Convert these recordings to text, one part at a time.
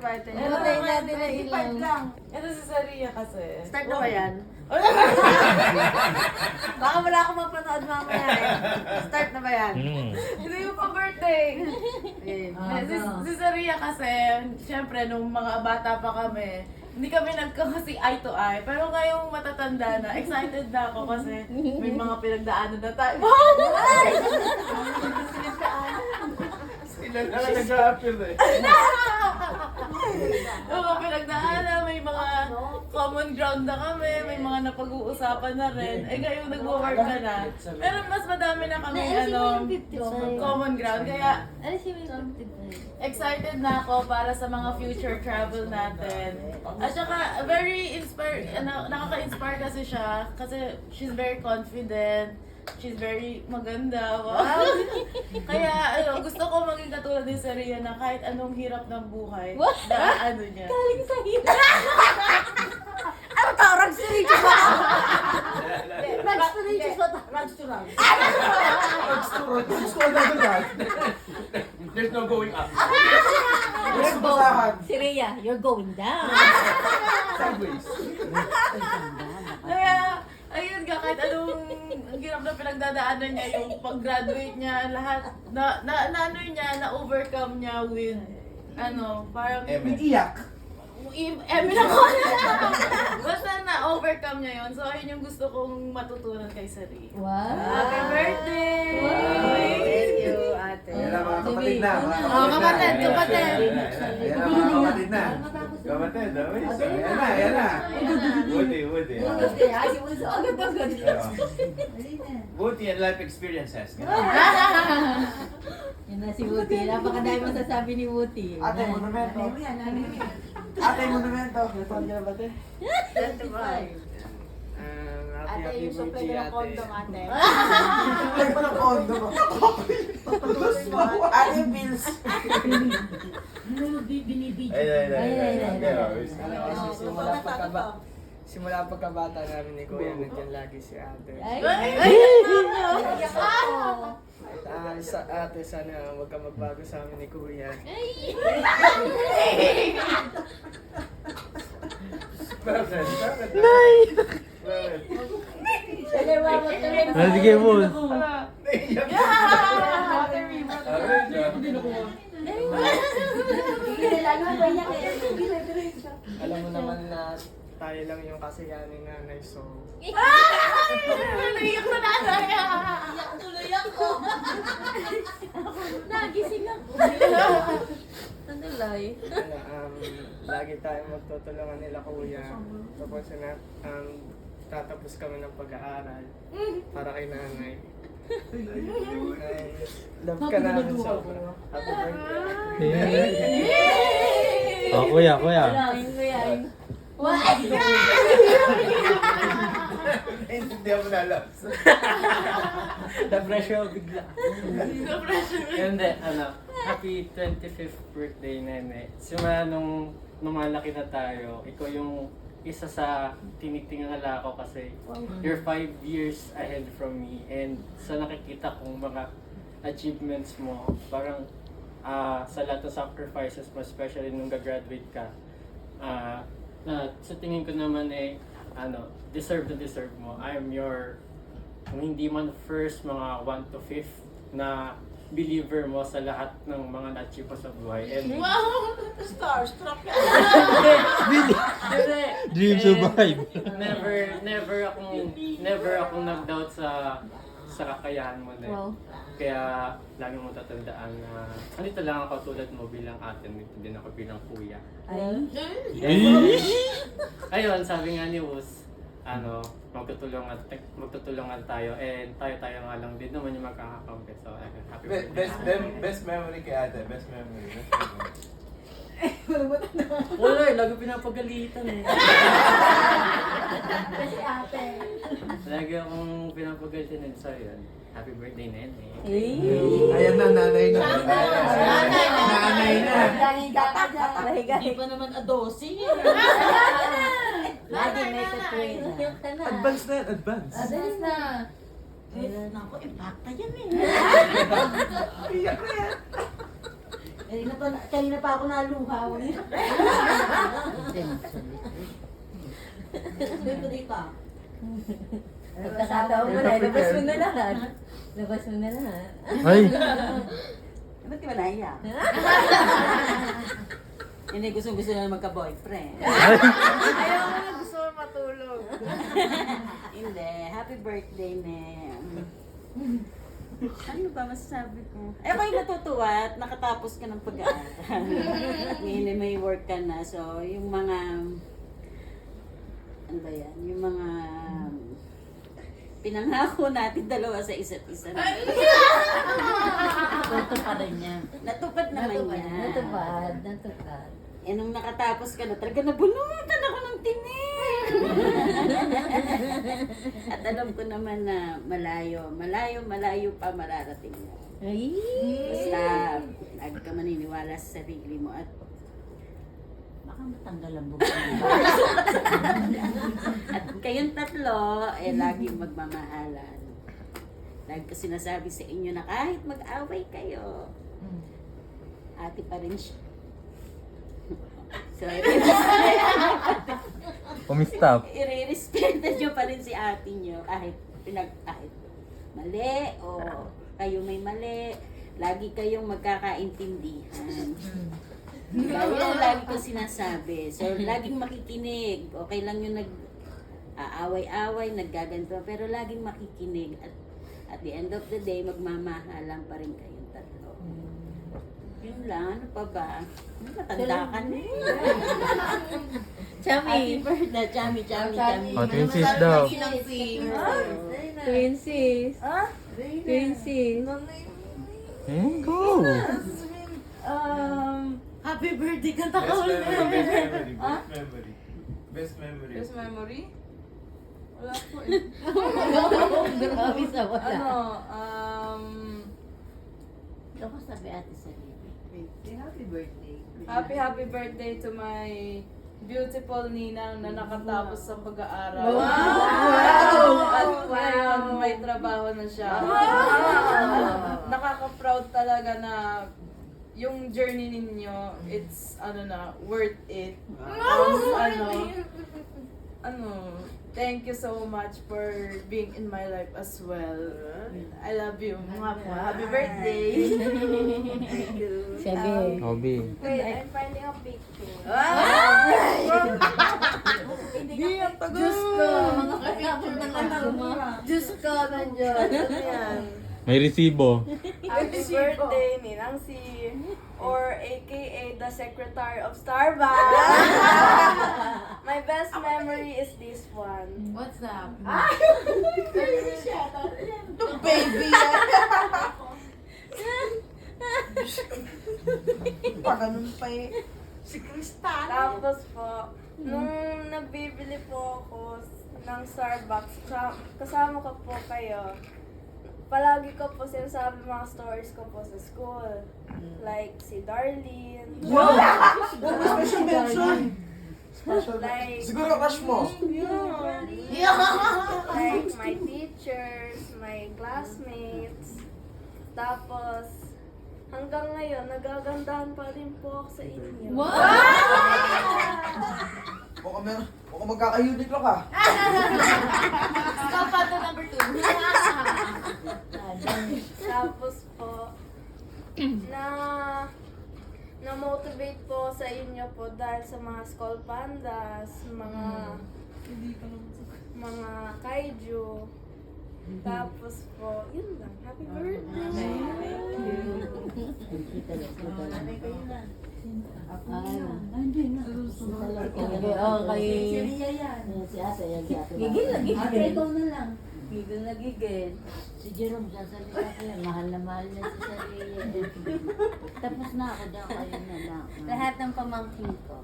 Hintayin natin na ilang. lang. Ito si Saria kasi. Start na ba yan? Baka wala akong mapanood mamaya eh. Start na ba yan? Hindi yung pa-birthday. Okay. Si Saria kasi, syempre, nung mga bata pa kami, hindi kami nagkakasi eye to eye. Pero ngayong matatanda na, excited na ako kasi may mga pinagdaanan na tayo. Sila na lang nag-a-appeal eh. Yung mga pinagdaanan, may mga common ground na kami, may mga napag-uusapan na rin. Eh ngayon nag-work ka na. Pero mas madami na kami common ground. Kaya excited na ako para sa mga future travel natin. At saka very nakaka-inspire kasi siya kasi she's very confident. She's very maganda. Wow. Kaya gusto ko maging katulad ni Saria na kahit anong hirap ng buhay, ano niya. Galing sa hirap. Ano to? Rags to riches ba? Rags to riches ba? Rags to rags. Gusto ko na doon. There's no going up. There's no basahan. Si Rhea, you're going down. Sideways. Kaya, ayun nga, kahit anong ang hirap na pinagdadaanan niya, yung pag-graduate niya, lahat, na-overcome niya with, parang, Iiyak. na ko basta na-overcome niya yun. So, ayun yung gusto kong matutunan kay Sari. Wow. Happy birthday! Thank you, ate. Yan na mga kapatid na. Kapatid. Yan na mga kapatid na. Kapatid, yan na. Woody. Buti and life experiences. Yan na si Wuti. Napakadami masasabi ni Wuti. Ate, monumento. Ate, monumento. Nataon ka na ba, ate? 25. Ate, yung supply ko ng kondom, ate. Ay, pa ng kondo ba? Ate, bills. Simula pagkabata namin ni Kuya, nandiyan lagi si ate. Sa ate, sana huwag ka magbago sa amin ni Kuya. Bakit? Sige mo. Alam mo naman na tayo lang yung kasiyanin nanay, so... Naiyak na nanay! Tuloy ako. Nagising ako. Sandalay. Lagi tayo magtutulungan nila Kuya. Tapos tatapos kami ng pag-aaral para kay nanay. Ay, love ka namin sobra. Happy birthday. Oh, kuya. Ayun ko yan. Hindi ako nalabs. Na-pressure bigla. Hindi, happy 25th birthday, Nene. Simula nung lumalaki na tayo, ikaw yung isa sa tinitingala ko kasi you're 5 years ahead from me, and sa nakikita kong mga achievements mo, parang sa lahat ng sacrifices mo, especially nung gagraduate ka, na sa tingin ko naman deserve mo. I'm your, kung hindi man first, mga 1 to 5th na believer mo sa lahat ng mga na-achieve mo sa buhay. And Wow! Starstruck ka! Dream survive. never akong nag-doubt sa kakayahan mo na. Wow. Kaya lagi mo tatandaan na andito lang ako tulad mo bilang ate, nito din ako bilang kuya. Ay. Ayun, sabi nga ni Us, magtutulungan tayo, and tayo nga lang din naman yung magkakakampi. So, happy birthday. Best memory kay ate. Best memory. Wala lagi pinapagalitan eh. Kasi ate. Lagi akong pinapagalitan eh. So, yun. Happy birthday, Nene. Ayan na, nanay na. Nanay na. Dahiga ka dyan. Hindi pa naman adosi. Lagi may katwin. Advance na yan, advance. Advance na. Naku, impacta yan eh. Iyak na yan. Kanina pa ako naluhaw. Dito dito. Pagkakataon mo na, labas mo na lahat. Labas mo na lahat. Ay! Ba't ka ba naiyak? Hindi, gusto na magka-boyfriend. Ayaw ko na gusto ko matulog. Hindi, happy birthday, Nem. Ano ba masasabi ko? Eh, ako'y natutuwa at nakatapos ka ng pag-aaral. At ngayon ay may work ka na. So, yung mga... Ano ba yan? Yung mga... Pinangako natin dalawa sa isa't isa. Natupad niya. Natupad naman niya. Natupad. Eh, nung nakatapos ka na, talaga nabunutan ako ng tinig. At alam ko naman na malayo pa mararating mo. Ay! Basta, lagi ka maniniwala sa sarili mo at Baka matanggal ang buka mo. at kayong tatlo, laging magmamahalan. Lagi ko sinasabi sa inyo na kahit mag-away kayo, ate pa rin siya. So, Pumistap. i-respeto nyo pa rin si ate nyo kahit mali o kayo may mali. Lagi kayong magkakaintindihan. Lagi ang lagi ko sinasabi. So, laging makikinig. Okay lang yung nag-aaway-away, naggaganto, pero laging makikinig. At the end of the day, magmamahalan pa rin kayong tatlo. Yun lang, ano pa ba? Matanda ka na eh. Happy birthday, Chami. Oh, twinsies daw. Twinsies. Twinsies. Go! Happy birthday, kanta ka ulit. Best memory. Best memory? Wala po eh. Grabe sa wala. Ano, Ito ko sabi ate sa Happy birthday. happy birthday to my beautiful ninang na nakatapos sa pag-aaral. At ngayon, may trabaho na siya. At nakaka-proud talaga na yung journey ninyo, it's worth it. Thank you so much for being in my life as well. I love you. Happy birthday. Sabi. Hobby. Wait, I'm finding a picture. Diyos ko, mga kapitapon ng anak mo. Diyos ko, nandiyan. Ano yan? May resibo. Happy birthday, Ninang Si, or aka the Secretary of Starbucks. My best memory is this one. What's that? Baby! Paganon pa eh. Si Kristal. Tapos po, nung nagbibili po ako ng Starbucks, kasama ko po kayo, palagi ko po sinasabi mga stories ko po sa school. Like si Darlene. Wow! Special mention! Like, Siguro crush mo. like my teachers, my classmates. Tapos, hanggang ngayon, nagagandahan pa rin po ako sa inyo. Baka magkaka-unique lang ka. Ikaw pa to number 2. Tapos po, na-motivate po sa inyo po dahil sa mga school pandas, mga kaiju. Tapos po, yun lang. Happy birthday! Gigil na gigil. Ate, ikaw na lang. Gigil na gigil. Si Jerome, sasabi sa akin, mahal na si sarili. Tapos na ako daw kayo na lang. Lahat ng pamangkin ko,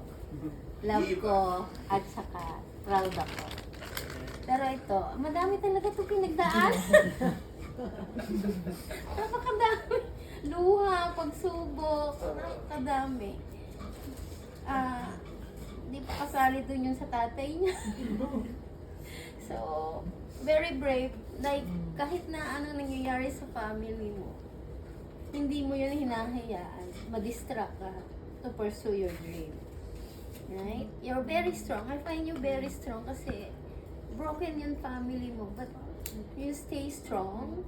love ko, at saka proud ako. Pero ito, madami talaga ito pinagdaan. Napakadami. Luha, pagsubok, napakadami. Di pa kasali dun yung sa tatay niya. So, very brave. Like, kahit na anong nangyayari sa family mo, hindi mo yun hinahayaan, ma-distract ka to pursue your dream. Right? You're very strong. I find you very strong kasi broken yung family mo, but you stay strong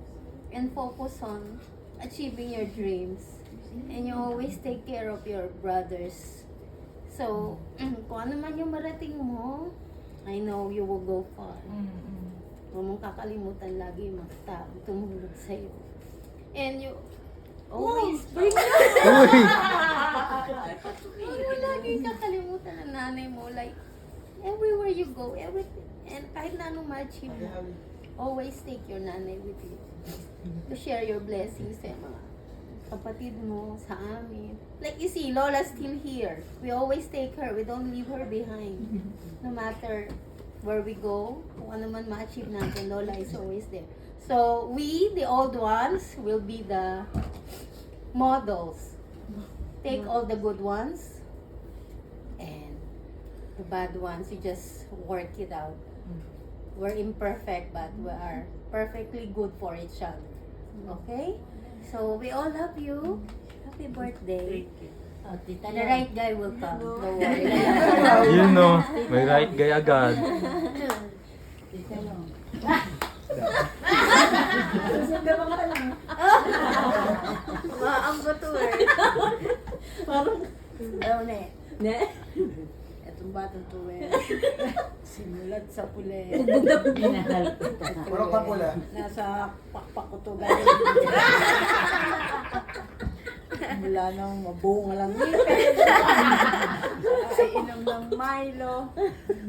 and focus on achieving your dreams. And you always take care of your brothers. So, kung ano man yung marating mo, I know you will go far. Huwag mong kakalimutan lagi yung mga tao tumulog sa'yo. And you always bring Uy! Huwag mo laging kakalimutan ng nanay mo. Like, everywhere you go, everything. And kahit na anong ma-achieve mo, always take your nanay with you. To share your blessings sa mga kapatid mo, sa amin. Like you see, Lola's still here. We always take her. We don't leave her behind. No matter where we go, kung ano man ma-achieve natin, Lola is always there. So, we, the old ones, will be the models. Take all the good ones and the bad ones, you just work it out. We're imperfect, but we are perfectly good for each other. Okay? So, we all love you. Happy birthday. Oh, tita The Long. right guy will come. Don't worry. You know, may right guy agad. Tita Long. Maambo to eh. Ayaw na eh. Ne? Itong batang to eh. Simulat sa puli. Minahal kita. Purok pa pula. Nasa pakpak ko to galing. Mula nang mabunga lang ay inom ng Milo.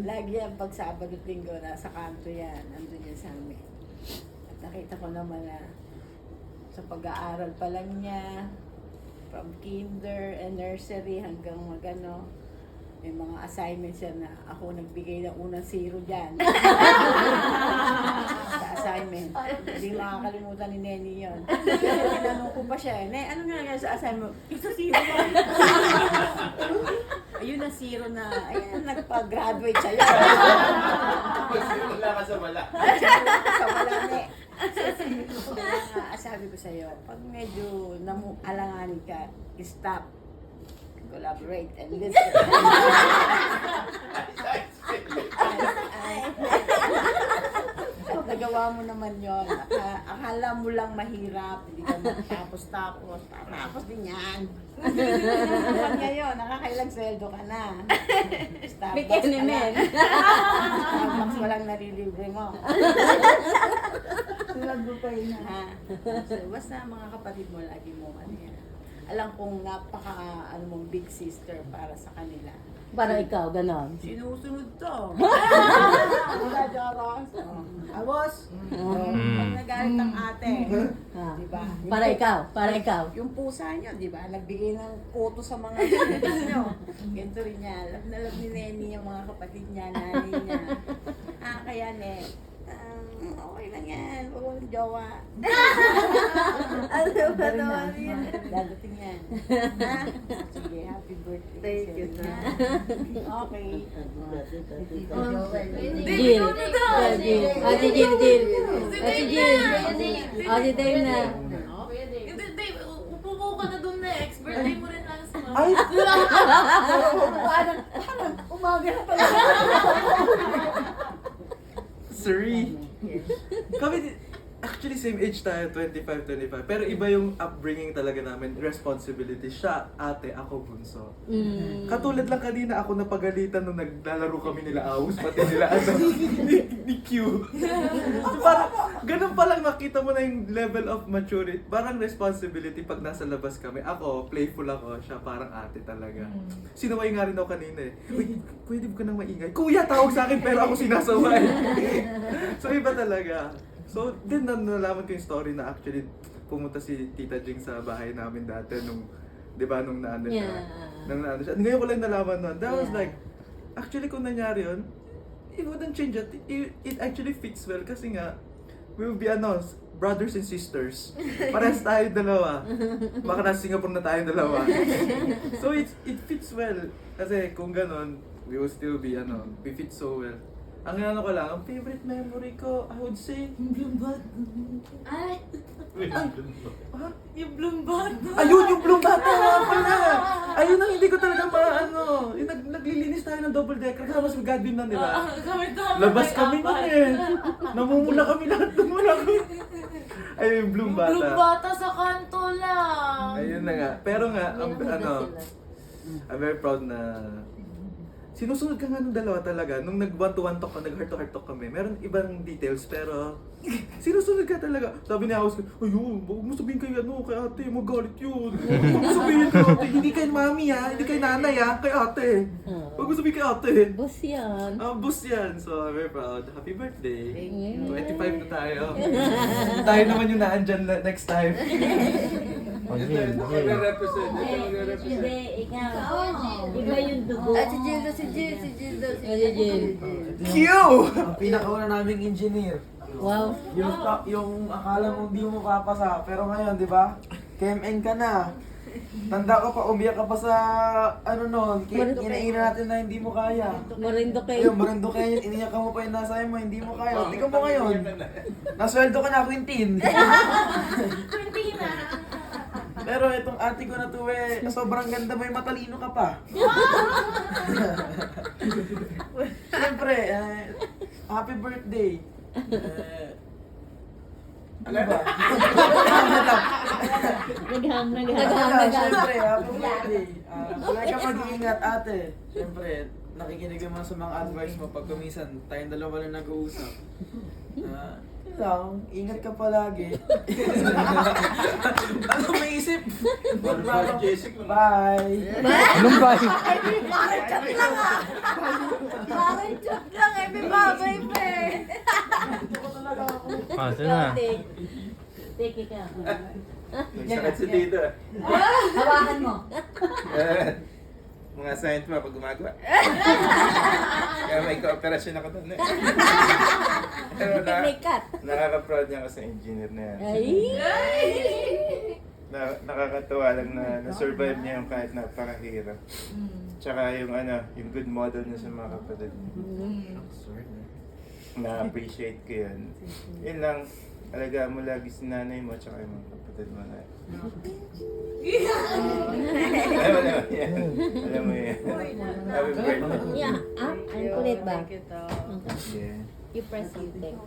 Lagi yan pag Sabado at Linggo, nasa kanto yan. Nandun yan sa amin. At nakita ko naman na sa pag-aaral pa lang niya, from kinder and nursery hanggang magano, may mga assignments siya na ako nagbigay ng unang zero dyan. Sa assignment. Hindi makakalimutan ni Nenny yun. Tinanong ko pa siya, Nenny, ano nga sa assignment? Ito zero ba? Ayun na zero na. Ayan, nagpa-graduate siya. Wala ka sa wala. Sa wala na eh. Sabi ko sa'yo, pag medyo alanganin ka, stop. Collaborate and listen. Nagawa mo naman yon. Akala mo lang mahirap, hindi ka matapos-tapos. Tapos din yan. Ngayon, nakakailang sweldo ka na. Starbucks ka na. Starbucks walang narilibre mo. Tulad mo pa yun ha. So, basta mga kapatid mo, lagi mo ano yan. Alam kong mong big sister para sa kanila. Para ikaw, ganon. Sinusunod to. Wala Joros. Abos. Pag nagalit ang ate. Ah. Diba? Para ikaw, para ikaw. Yung pusa nyo, di ba? Nagbigay ng kuto sa mga kapatid nyo. Ganito rin niya. Love na love ni Nenny yung mga kapatid niya, nanay niya. Kaya okay lang yan. Huwag mong jowa. Ano ba naman yan? Dadating yan. Ha? Sige, happy birthday. Thank you, sir. Okay. Jill. Jill. Ate Jill, Jill. Ate Jill. Ate Dave na. Hindi, Dave, upo ka na dun next. Birthday mo rin last month. Ay! Parang umaga na pala. Siri. Kami, actually same age tayo, 25. Pero iba yung upbringing talaga namin, responsibility. Siya, ate, ako bunso. Katulad lang kanina ako napagalitan nung naglalaro kami nila Aus, pati nila ni Q. So parang, ganun pa lang makita mo na yung level of maturity. Parang responsibility pag nasa labas kami. Ako, playful ako, siya parang ate talaga. Sinaway nga rin ako kanina eh. Uy, pwede ko nang maingay. Kuya, tawag sa akin pero ako sinasaway. So iba talaga. So, din nalaman ko yung story na actually pumunta si Tita Jing sa bahay namin dati nung, di ba, nung naano siya. Nung naano siya. Ngayon ko lang nalaman nun. That was like, actually kung nangyari yun, it wouldn't change it. It actually fits well kasi nga, we will be brothers and sisters. Parehas tayo dalawa. Baka nasa Singapore na tayo dalawa. So it fits well. Kasi kung ganon, we will still be we fit so well. Ang ano ko lang, ang favorite memory ko, I would say, Ay, Yung bloom bag. ayun, yung Bloom Bata nga pala! Ayun ang hindi ko talaga maano. Yung naglilinis tayo ng double decker, kasama si Godwin na nila. Labas kami nun eh. Namumula kami lahat, namumula kami. Ayun yung Bloom Bata. Bloom bata sa kanto lang. Ayun na nga. Pero nga, ang, ano, I'm very proud na sinusunod ka nga ng dalawa talaga. Nung nag-one-to-one talk ka, nag-heart-to-heart talk kami, meron ibang details, pero sinusunod ka talaga. Sabi ni House, ayun, huwag mo sabihin kay, kay ate, magalit yun. Huwag mo sabihin kay ate, hindi kay mami ha, hindi kay nanay ha, kay ate. Huwag mo sabihin kay ate. Boss yan. Boss yan. So, I'm very proud. Happy birthday. you. 25 na tayo. Tayo naman yung naandyan next time. Jin. Magre-represent. Ito Hindi, magre-represent. ikaw. Iba yung dugo. Si Jill, si Jill, si Jill daw. Si Jill. Q! Ang pinakauna naming engineer. Wow. Yung akala mo hindi mo mapapasa, pero ngayon, di ba? KMN ka na. Tanda ko pa, umiyak ka pa sa, ano nun, kinainan natin na hindi mo kaya. Marindo kayo. Ayun, marindo kayo yun, iniyak ka mo pa yung nasa mo, hindi mo kaya. Tingnan mo ngayon, nasweldo ka na, Quintin. Pero itong ate ko na to sobrang ganda mo, matalino ka pa. Siyempre, happy birthday. Ano ba? Naghang. Siyempre, happy birthday. Wala ka mag-iingat, ate. Siyempre, nakikinig naman sa mga advice mo pag kumisan tayong dalawa lang nag-uusap. Yun lang, ingat ka palagi. Ano may isip? Bye! Anong ba? Bakit chat lang ah? Bakit chat lang eh? May babay pa eh. Pasa na. Take ka. Sakit si Tito. Hawakan mo. Mga science mo pag gumagawa. Kaya may kooperasyon ako doon eh. Pero nakaka-proud niya ako sa engineer na yan. Nakakatuwa lang na na-survive niya yung kahit napakahirap. Tsaka yung yung good model niya sa mga kapatid niya. Na-appreciate ko yun. Yun lang, alagaan mo lagi si nanay mo tsaka yung mga kapatid mo na. Alam mo yan. Happy birthday. Yeah. Ang kulit ba? Yeah. You press something.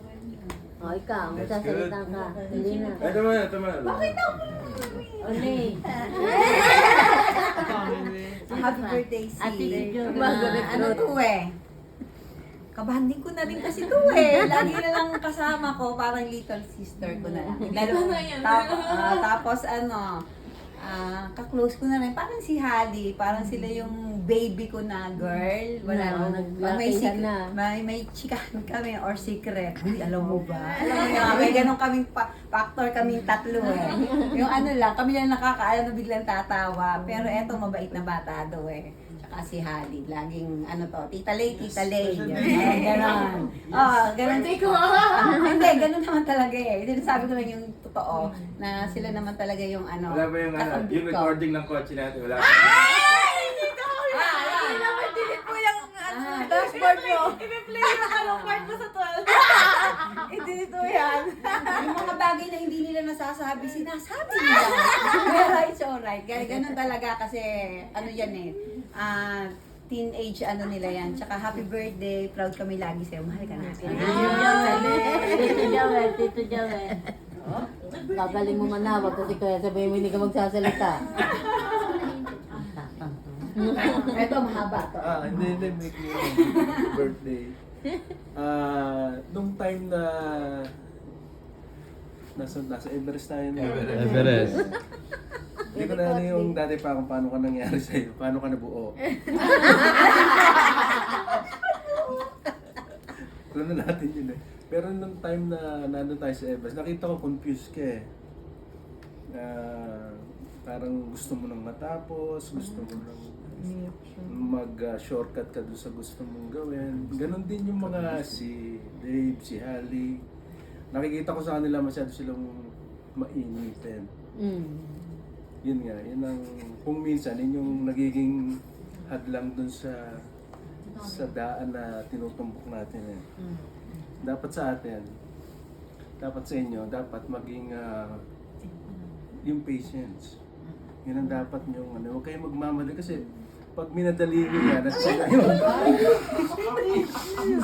Oh, ikaw. Magsasalita ka. Hindi na. Ay, tama. Bakit ako? Ole. Happy birthday, si Ate Jojo. ano to kabanding ko na rin kasi to lagi na lang kasama ko, parang little sister ko na lang. Tapos ka-close ko na rin, parang si Hali, parang sila yung baby ko na girl. Wala, may chikahan kami or secret. Uy, alam mo ba? Alam mo yun, may ganun kaming factor kaming tatlo Yung lang, kami lang nakakaalam na biglang tatawa. Pero eto, mabait na bata do Tsaka si Hali, laging Tita Lay. Ganon. Ganon. Hindi, ganon naman talaga Sabi ko lang yung totoo, na sila naman talaga yung Wala ba yung yung recording ng kotse natin? Wala. Hindi naman delete mo yung dashboard mo. I-play yung part mo sa 12. I-delete mo yan. Yung mga bagay na hindi nila nasasabi, sinasabi nila. Pero it's alright. Ganun talaga kasi, teenage nila yan. Tsaka happy birthday, proud kami lagi sa'yo. Mahal ka natin. Tito Joel. Gagaling mo manawag kasi kaya sabihin mo hindi ka magsasalita. Ito, mahaba to. Hindi, may birthday. Nung time na nasa Everest tayo na. Everest. Hindi ko na ano yung dati pa kung paano ka nangyari sa'yo, paano ka nabuo. Alam na natin yun Pero nung time na nandun tayo sa Everest, nakita ko confused ka parang gusto mo nang matapos, gusto mo nang mag-shortcut ka doon sa gusto mong gawin. Ganon din yung mga si Dave, si Hali. Nakikita ko sa kanila masyado silang mainitin. Yun nga, yun ang kung minsan yun yung nagiging hadlang dun sa sa daan na tinutumbok natin eh. Dapat sa atin, dapat sa inyo, dapat maging yung patience. Yun ang dapat nyo, huwag kayong magmamadali kasi pag minadali nyo yan at sino yun?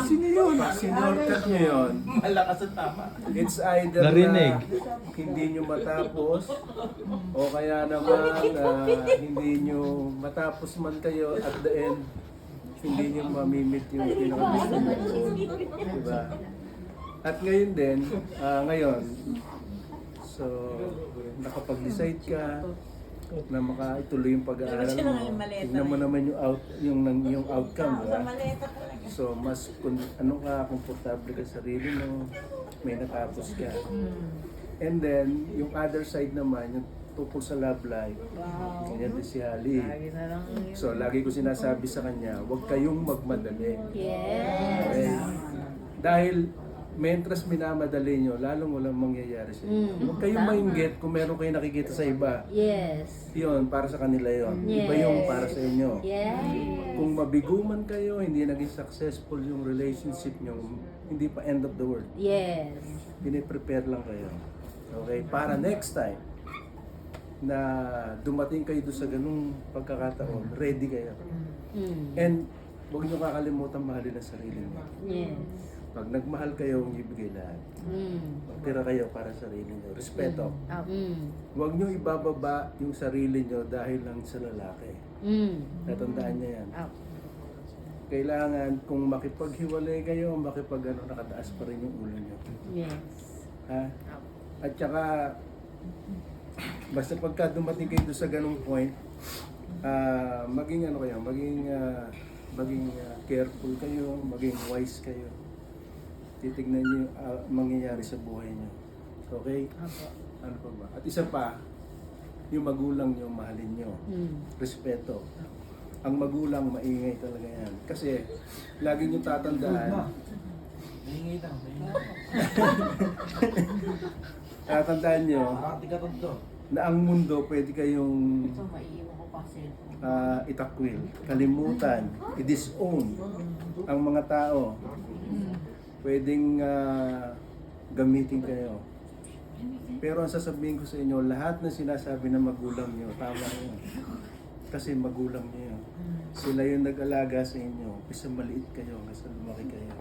Sino yun? Sinorkat nyo yun. Malakas ang tama. It's either Narinig. na hindi nyo matapos o kaya naman hindi nyo matapos man kayo at the end hindi nyo mamimit yung pinakagusto nyo. Diba? At ngayon din, ngayon, so nakapag-decide ka na makaituloy yung pag-aaral mo. Tignan mo naman yung outcome, diba? So mas komportable ka sa sarili mo, may natapos ka. And then, yung other side naman, yung tungkol sa love life. Ganyan din si Ali. So, lagi ko sinasabi sa kanya, huwag kayong magmadali. Yes. Okay? Dahil, mentras minamadali nyo, lalong walang mangyayari sa inyo. Huwag kayong mainggit kung meron kayong nakikita sa iba. Yes. Yun, para sa kanila yun. Iba yung para sa inyo. Yes. Kung mabiguman kayo, hindi naging successful yung relationship nyo, hindi pa end of the world. Yes. Piniprepare lang kayo. Okay? Para next time na dumating kayo doon sa ganung pagkakataon, ready kayo. And huwag nyo kakalimutan mahalin ang sarili nyo. Yes. Pag nagmahal kayo, huwag nyo ibigay lahat. Magtira kayo para sa sarili nyo. Respeto. Huwag nyo ibababa yung sarili nyo dahil lang sa lalaki. Natandaan nyo yan. Kailangan kung makipaghiwalay kayo, nakataas pa rin yung ulo nyo. Yes. Ha? At saka, basta pagka dumating kayo doon sa ganung point, maging careful kayo, maging wise kayo. Titignan niyo yung mangyayari sa buhay niyo. Okay? Ano pa ba? At isa pa, yung magulang niyo, mahalin niyo. Respeto. Ang magulang, maingay talaga yan. Kasi, lagi niyo tatandaan, tatandaan niyo na ang mundo pwede kayong itakwil, kalimutan, i-disown ang mga tao. Pwedeng gamitin kayo. Pero ang sasabihin ko sa inyo, lahat ng sinasabi ng magulang niyo, tama yun. Kasi magulang niyo yun. Sila yung nag-alaga sa inyo. Kasi maliit kayo, kasi lumaki kayo.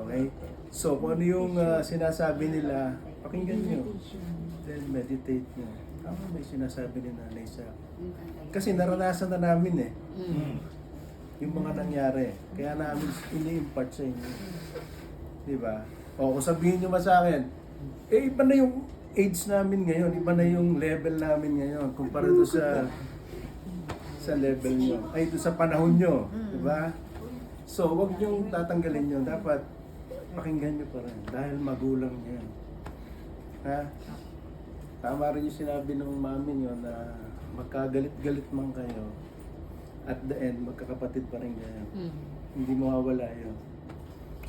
Okay? So, kung ano yung sinasabi nila, pakinggan nyo. Then meditate nyo. Tama ba yung sinasabi ni Nanay sa... Kasi naranasan na namin eh. Yung mga nangyari. Kaya namin ini-impart sa inyo. Diba? O kung sabihin nyo ba sa akin, iba na yung age namin ngayon, iba na yung level namin ngayon kumpara doon sa level nyo. Ay, doon sa panahon nyo. Diba? So, huwag nyo tatanggalin nyo. Dapat pakinggan nyo pa rin. Dahil magulang nyo yan. Ha? Tama rin yung sinabi ng mami nyo na magkagalit-galit man kayo, at the end, magkakapatid pa rin kayo. Hindi mawawala yun.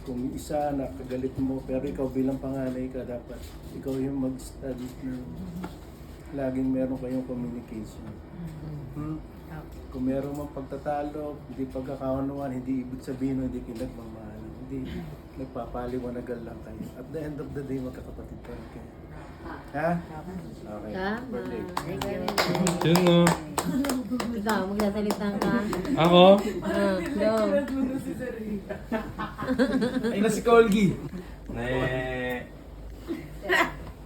Kung isa nakagalit mo, pero ikaw bilang panganay ka, dapat ikaw yung mag-study na laging meron kayong communication. Kung meron mang pagtatalo, hindi pagkakaunawan, hindi ibig sabihin hindi kinagmamahal. Hindi nagpapaliwanagal lang kayo. At the end of the day, magkakapatid pa rin kayo. Ha? Okay. Birthday. Sino? Ikaw, magsasalita ka. Ako? Go. Ay na si Colgi.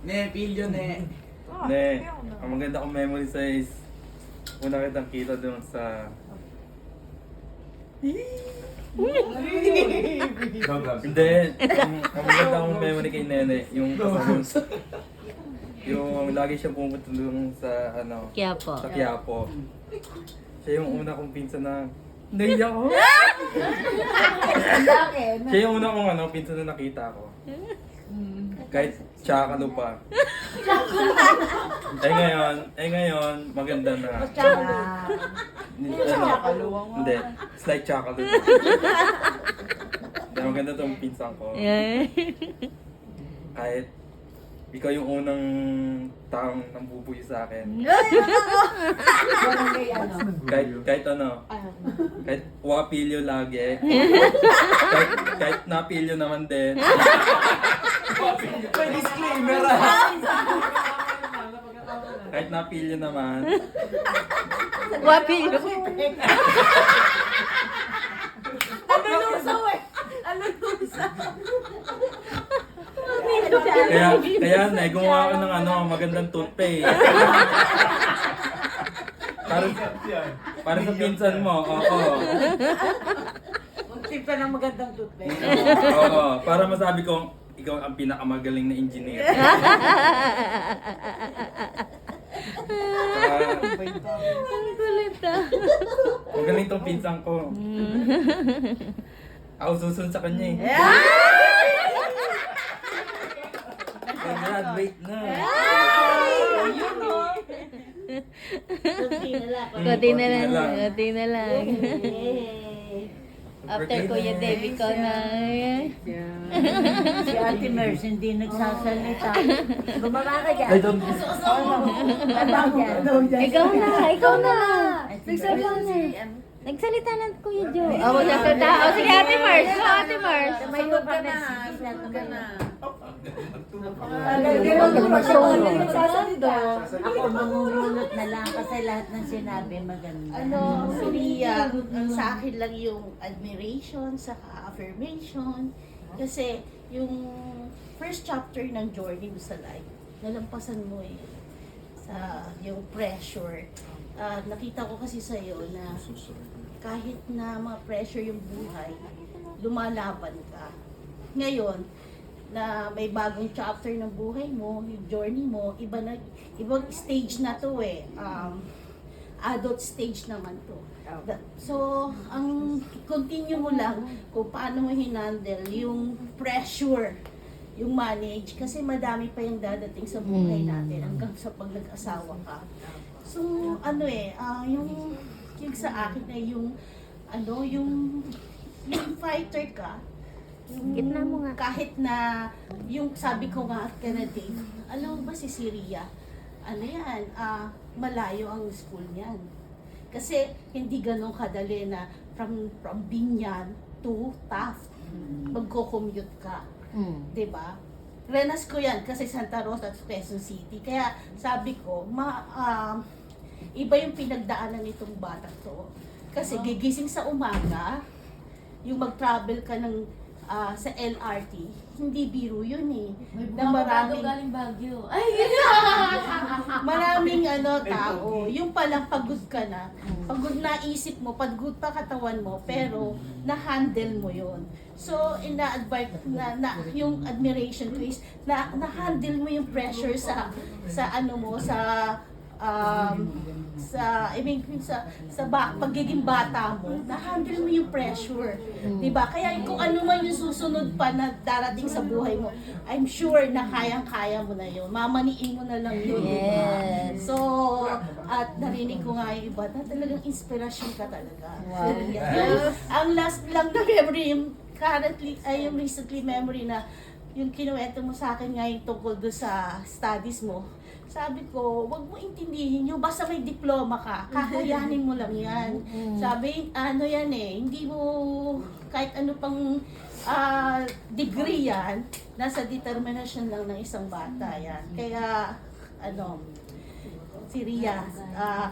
Pilyo, Ang maganda kong memory sa is, una kitang kita doon sa... Hindi. Ang maganda kong memory kay Nene, yung yung lagi siya pumunta doon sa Quiapo. sa Quiapo. Siya yung una kong pinsan na naiyak ako. Siya yung una kong pinsan na nakita ko. Kahit tsakalo pa. Ngayon, maganda na. Hindi, slight tsakalo na. Maganda tong pinsan ko. Kahit ikaw yung unang taong nambubuyo sa akin. Kahit ano, kahit wakapilyo lagi. kahit napilyo naman din. May disclaimer Kahit napilyo naman. Wapil. Kaya gumawa ako ng magandang toothpaste. para sa pinsan mo, oo. Magtimpla ng magandang toothpaste. Oo, para masabi kong ikaw ang pinakamagaling na engineer. Ang kulit ah. Magaling tong pinsan ko. Ako susunod sa kanya eh. Graduate na. Kunti na lang. After Kuya Dave, ikaw na. Si Ate Merce hindi nagsasalita. Gumawa ka dyan. Ikaw na. Nagsalita na Kuya Joe. Oh, nagsalita. Oh, sige Ate Mars. Ate Mars. Sumunod ka na. Sumunod ka na. Ako mamumulot na lang kasi lahat ng sinabi maganda. Ria, sa akin lang yung admiration, saka affirmation. Kasi yung first chapter ng journey mo sa life, nalampasan mo sa yung pressure. Nakita ko kasi sa'yo na kahit na mga pressure yung buhay, lumalaban ka. Ngayon, na may bagong chapter ng buhay mo, yung journey mo, ibang stage na to adult stage naman to. So, ang continue mo lang kung paano mo hinandle yung pressure, yung manage, kasi madami pa yung dadating sa buhay natin hanggang sa pag nag-asawa ka. So, yung sa akin ay yung fighter ka, Gitna mo nga. kahit na yung sabi ko nga at Kennedy, alam mo ba si Ria? Malayo ang school niyan. Kasi hindi ganun kadali na from Binyan to Taft, magko-commute ka. 'Di ba? Renas ko yan kasi Santa Rosa at Quezon City. Kaya sabi ko, iba yung pinagdaanan nitong batang to. Kasi gigising sa umaga, yung mag-travel ka ng sa LRT, hindi biro yun eh. Na maraming galing Baguio. Ay, maraming tao. Yung palang pagod ka na, pagod na isip mo, pagod pa katawan mo, pero na-handle mo yun. So, ina-advise yung admiration ko is na-handle mo yung pressure sa pagiging bata mo, na-handle mo yung pressure. Diba? Kaya kung ano man yung susunod pa na darating sa buhay mo, I'm sure na kayang-kaya mo na yun. Mamaniin mo na lang yun. Yes. So, at narinig ko nga yung iba na talagang inspirasyon ka talaga. Wow. Ang last lang na memory, yung recently memory na yung kinuwento mo sa akin ngayon tungkol doon sa studies mo. Sabi ko, wag mo intindihin yun, basta may diploma ka, kakayanin mo lang yan. Sabi, hindi mo, kahit ano pang degree yan, nasa determination lang ng isang bata yan. Kaya, si Ria,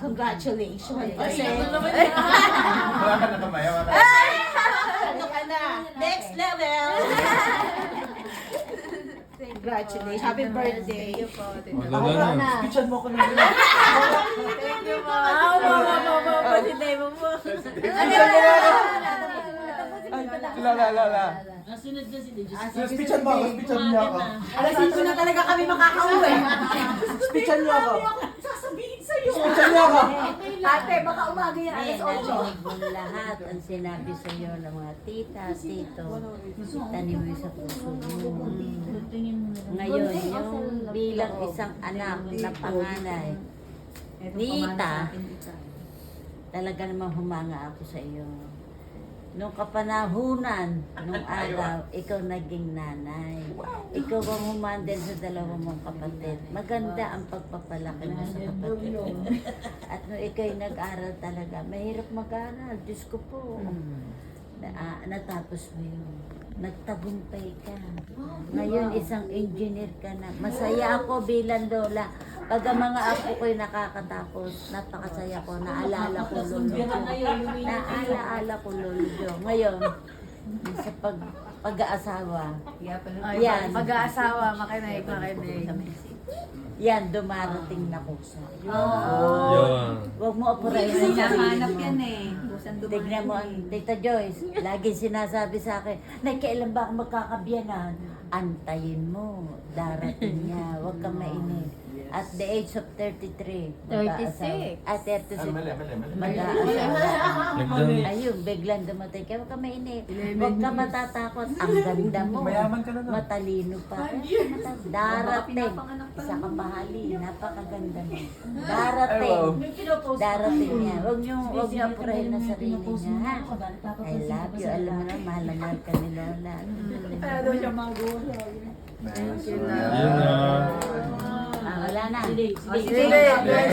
congratulations. Kasi, Wala ka na mamaya. next level! Congratulations. Happy birthday. Wala na. Picture mo ko na yun. Thank you, ma. Lala. Nasunod na si Diyos. Picture mo niya ako. Alas 5 na talaga kami makakauwi. Picture niyo ako. Sasabihin sa'yo. Picture niyo ako. Ate, baka umaga yan. Ay, Alas 8. narinig mo lahat ang sinabi sa iyo ng mga tita, tito. Tanim mo sa puso mo. Ngayon, yung bilang isang anak na panganay, Rita, talaga namang humanga ako sa iyo. nung kapanahunan, nung araw, ikaw naging nanay. Ikaw ang humandel sa dalawa mong kapatid. Maganda ang pagpapalaki mo sa kapatid mo. At nung ikaw'y nag-aral talaga, mahirap mag-aral. Diyos ko po. Natapos mo yun. Nagtagumpay ka. Ngayon, isang engineer ka na. Masaya ako bilang lola. Pag ang mga apo ko'y nakakatapos, napakasaya ko. Naalala ko lolo ko. Naalala ko lolo ko. Ngayon, sa pag-aasawa. Yan. Pag-aasawa, makinig. Yan, dumarating na kusa. Yun. Huwag mo operahin ang Hinahanap sarili yan mo. eh. Kusang Tignan mo ang Tita Joyce, laging sinasabi sa akin, Nay, kailan ba ako magkakabiyanan? Antayin mo, darating niya, huwag kang mainit. At the age of 33, mag-aasawa. 36. Mag-aasawa. Nagdang- Ayun, biglang dumating kaya huwag kang mainit. Huwag ka matatakot. Ang ganda mo. Mayaman ka na daw. Matalino pa. Darating. Isa kang mahali. Napakaganda mo. Darating. Darating niya. Huwag niyo operahin na sarili niya. Ha? I love you. Alam mo na, mahal na mahal ka ni Lola. daw siya magulang. Yun na. Wala na. Sige.